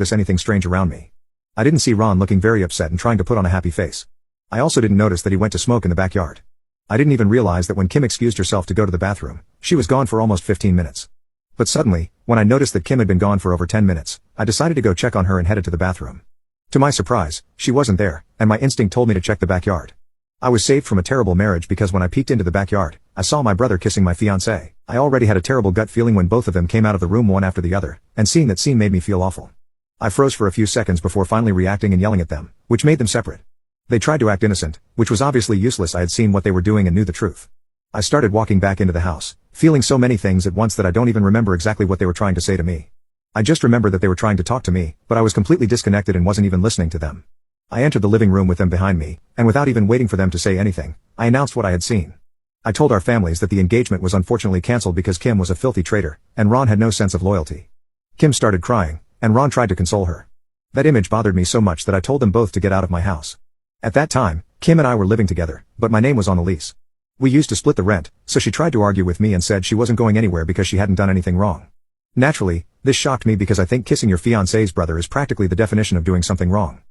notice anything strange around me. I didn't see Ron looking very upset and trying to put on a happy face. I also didn't notice that he went to smoke in the backyard. I didn't even realize that when Kim excused herself to go to the bathroom, she was gone for almost 15 minutes. But suddenly, when I noticed that Kim had been gone for over 10 minutes, I decided to go check on her and headed to the bathroom. To my surprise, she wasn't there, and my instinct told me to check the backyard. I was saved from a terrible marriage because when I peeked into the backyard, I saw my brother kissing my fiancée. I already had a terrible gut feeling when both of them came out of the room one after the other, and seeing that scene made me feel awful. I froze for a few seconds before finally reacting and yelling at them, which made them separate. They tried to act innocent, which was obviously useless. I had seen what they were doing and knew the truth. I started walking back into the house, feeling so many things at once that I don't even remember exactly what they were trying to say to me. I just remember that they were trying to talk to me, but I was completely disconnected and wasn't even listening to them. I entered the living room with them behind me, and without even waiting for them to say anything, I announced what I had seen. I told our families that the engagement was unfortunately cancelled because Kim was a filthy traitor, and Ron had no sense of loyalty. Kim started crying, and Ron tried to console her. That image bothered me so much that I told them both to get out of my house. At that time, Kim and I were living together, but my name was on the lease. We used to split the rent, so she tried to argue with me and said she wasn't going anywhere because she hadn't done anything wrong. Naturally, this shocked me because I think kissing your fiancé's brother is practically the definition of doing something wrong.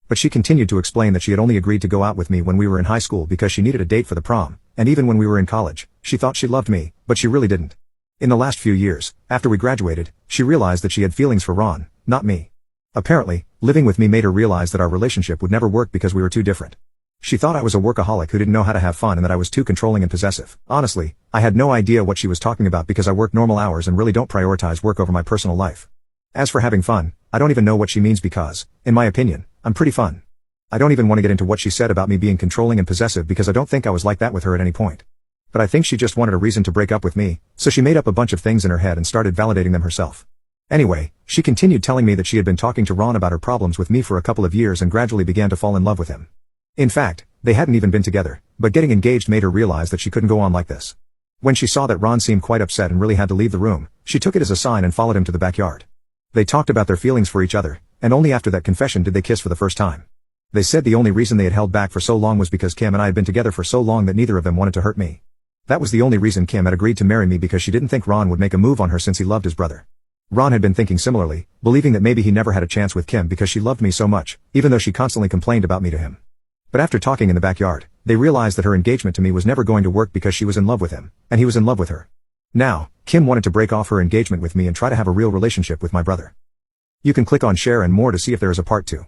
But she continued to explain that she had only agreed to go out with me when we were in high school because she needed a date for the prom, and even when we were in college, she thought she loved me, but she really didn't. In the last few years, after we graduated, she realized that she had feelings for Ron, not me. Apparently, living with me made her realize that our relationship would never work because we were too different. She thought I was a workaholic who didn't know how to have fun and that I was too controlling and possessive. Honestly, I had no idea what she was talking about because I work normal hours and really don't prioritize work over my personal life. As for having fun, I don't even know what she means because, in my opinion, I'm pretty fun. I don't even want to get into what she said about me being controlling and possessive because I don't think I was like that with her at any point. But I think she just wanted a reason to break up with me, so she made up a bunch of things in her head and started validating them herself. Anyway, she continued telling me that she had been talking to Ron about her problems with me for a couple of years and gradually began to fall in love with him. In fact, they hadn't even been together, but getting engaged made her realize that she couldn't go on like this. When she saw that Ron seemed quite upset and really had to leave the room, she took it as a sign and followed him to the backyard. They talked about their feelings for each other, and only after that confession did they kiss for the first time. They said the only reason they had held back for so long was because Kim and I had been together for so long that neither of them wanted to hurt me. That was the only reason Kim had agreed to marry me, because she didn't think Ron would make a move on her since he loved his brother. Ron had been thinking similarly, believing that maybe he never had a chance with Kim because she loved me so much, even though she constantly complained about me to him. But after talking in the backyard, they realized that her engagement to me was never going to work because she was in love with him, and he was in love with her. Now, Kim wanted to break off her engagement with me and try to have a real relationship with my brother. You can click on share and more to see if there is a part 2.